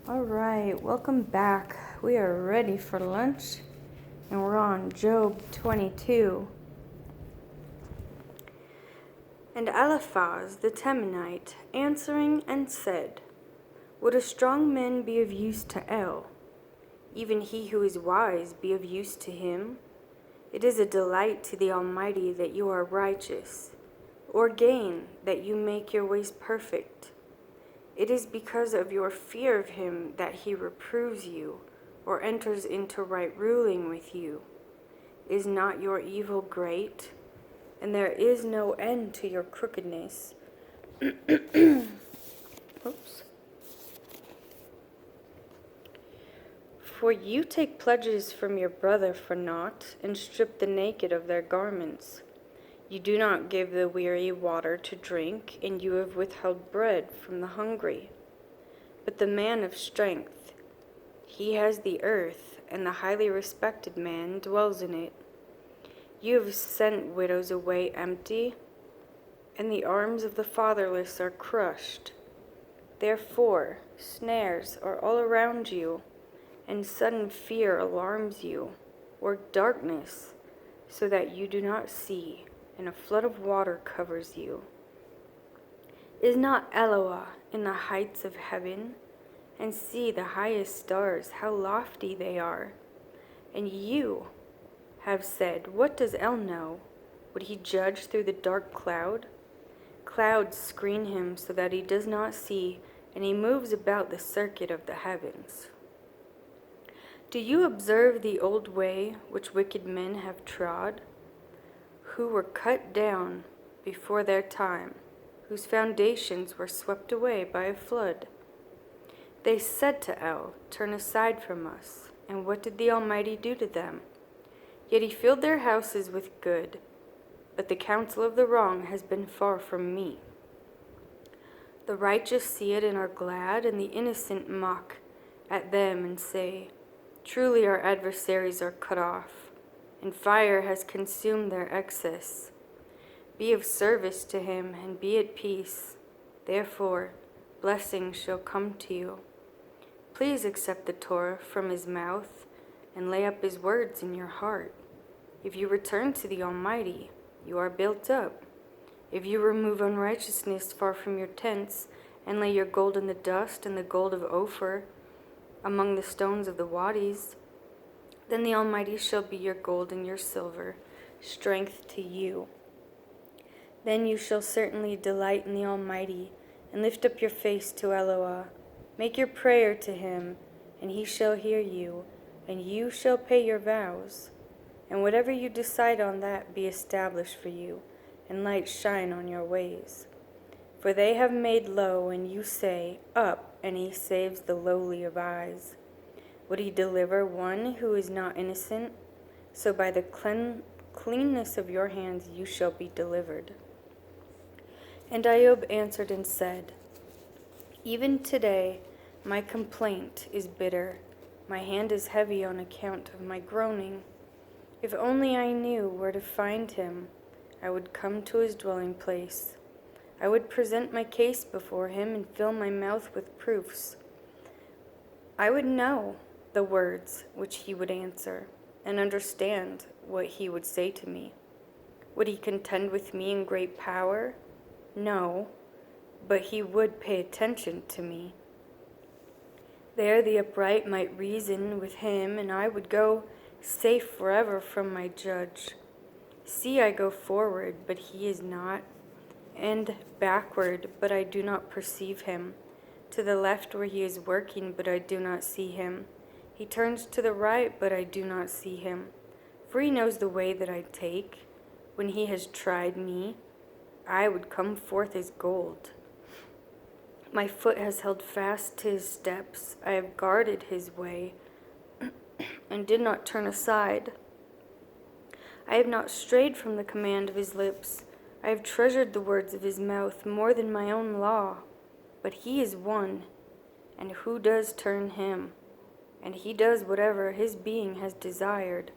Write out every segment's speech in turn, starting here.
All right, welcome back. We are ready for lunch, and we're on Job 22. And Eliphaz the Temanite answering and said, Would a strong man be of use to El? Even he who is wise be of use to him? It is a delight to the Almighty that you are righteous, or gain that you make your ways perfect. It is because of your fear of him that he reproves you, or enters into right ruling with you. Is not your evil great? And there is no end to your crookedness. Oops. For you take pledges from your brother for naught, and strip the naked of their garments. You do not give the weary water to drink, and you have withheld bread from the hungry. But the man of strength, he has the earth, and the highly respected man dwells in it. You have sent widows away empty, and the arms of the fatherless are crushed. Therefore, snares are all around you, and sudden fear alarms you, or darkness, so that you do not see, and a flood of water covers you. Is not Eloah in the heights of heaven? And see the highest stars, how lofty they are. And you have said, What does El know? Would he judge through the dark cloud? Clouds screen him so that he does not see, and he moves about the circuit of the heavens. Do you observe the old way which wicked men have trod, who were cut down before their time, whose foundations were swept away by a flood? They said to El, Turn aside from us. And what did the Almighty do to them? Yet he filled their houses with good, but the counsel of the wrong has been far from me. The righteous see it and are glad, and the innocent mock at them and say, Truly our adversaries are cut off, and fire has consumed their excess. Be of service to him, and be at peace. Therefore, blessing shall come to you. Please accept the Torah from his mouth, and lay up his words in your heart. If you return to the Almighty, you are built up. If you remove unrighteousness far from your tents, and lay your gold in the dust and the gold of Ophir among the stones of the wadis, then the Almighty shall be your gold and your silver, strength to you. Then you shall certainly delight in the Almighty, and lift up your face to Eloah. Make your prayer to him, and he shall hear you, and you shall pay your vows. And whatever you decide on that be established for you, and light shine on your ways. For they have made low, and you say, Up, and he saves the lowly of eyes. Would he deliver one who is not innocent? So by the cleanness of your hands you shall be delivered. And Job answered and said, Even today my complaint is bitter. My hand is heavy on account of my groaning. If only I knew where to find him, I would come to his dwelling place. I would present my case before him and fill my mouth with proofs. I would know the words which he would answer, and understand what he would say to me. Would he contend with me in great power? No, but he would pay attention to me. There the upright might reason with him, and I would go safe forever from my judge. See, I go forward, but he is not, and backward, but I do not perceive him. To the left where he is working, but I do not see him. He turns to the right, but I do not see him. For he knows the way that I take. When he has tried me, I would come forth as gold. My foot has held fast to his steps. I have guarded his way and did not turn aside. I have not strayed from the command of his lips. I have treasured the words of his mouth more than my own law. But he is one, and who does turn him? And he does whatever his being has desired.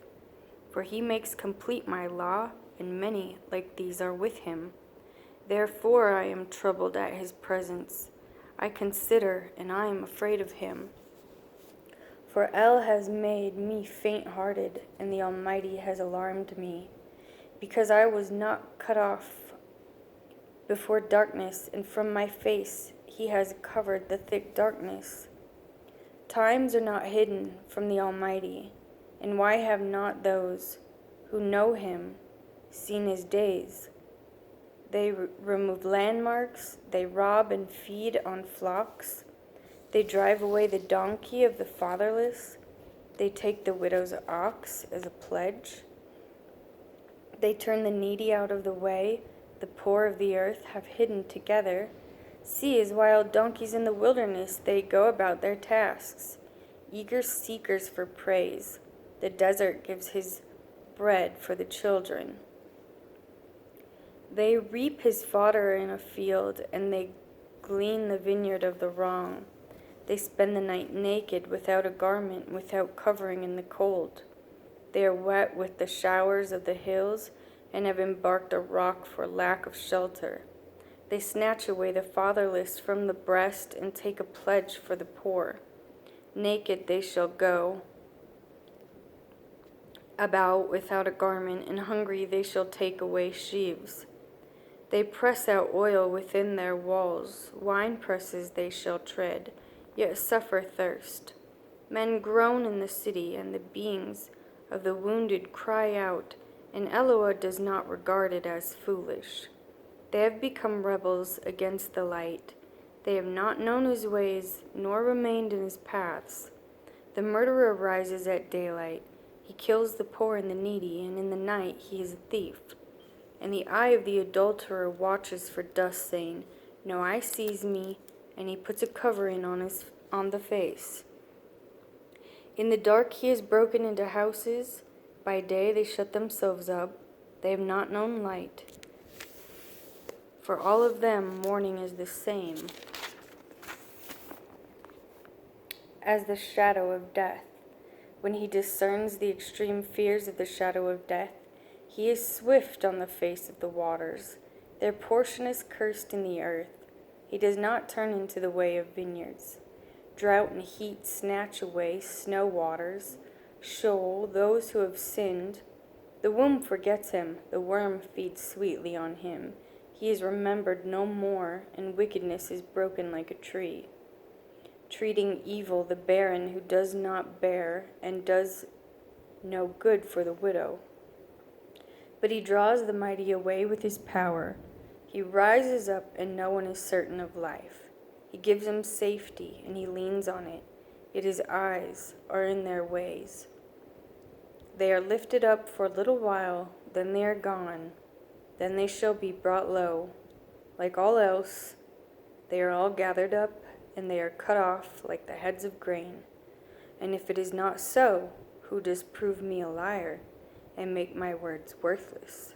For he makes complete my law, and many like these are with him. Therefore I am troubled at his presence. I consider, and I am afraid of him. For El has made me faint-hearted, and the Almighty has alarmed me, because I was not cut off before darkness, and from my face he has covered the thick darkness. Times are not hidden from the Almighty, and why have not those who know him seen his days? They remove landmarks, they rob and feed on flocks. They drive away the donkey of the fatherless. They take the widow's ox as a pledge. They turn the needy out of the way. The poor of the earth have hidden together. See, as wild donkeys in the wilderness, they go about their tasks, eager seekers for praise. The desert gives his bread for the children. They reap his fodder in a field, and they glean the vineyard of the wrong. They spend the night naked, without a garment, without covering in the cold. They are wet with the showers of the hills, and have embarked a rock for lack of shelter. They snatch away the fatherless from the breast, and take a pledge for the poor. Naked they shall go about without a garment, and hungry they shall take away sheaves. They press out oil within their walls, wine presses they shall tread, yet suffer thirst. Men groan in the city, and the beings of the wounded cry out, and Eloah does not regard it as foolish. They have become rebels against the light. They have not known his ways, nor remained in his paths. The murderer rises at daylight. He kills the poor and the needy, and in the night he is a thief. And the eye of the adulterer watches for dust, saying, no eye sees me, and he puts a covering on the face. In the dark he has broken into houses. By day they shut themselves up. They have not known light. For all of them morning is the same as the shadow of death. When he discerns the extreme fears of the shadow of death, he is swift on the face of the waters. Their portion is cursed in the earth. He does not turn into the way of vineyards. Drought and heat snatch away snow waters. Sheol, those who have sinned. The womb forgets him. The worm feeds sweetly on him. He is remembered no more, and wickedness is broken like a tree. Treating evil the barren who does not bear, and does no good for the widow. But he draws the mighty away with his power. He rises up, and no one is certain of life. He gives him safety, and he leans on it. Yet his eyes are in their ways. They are lifted up for a little while, then they are gone. Then they shall be brought low. Like all else, they are all gathered up, and they are cut off like the heads of grain. And if it is not so, who does prove me a liar, and make my words worthless?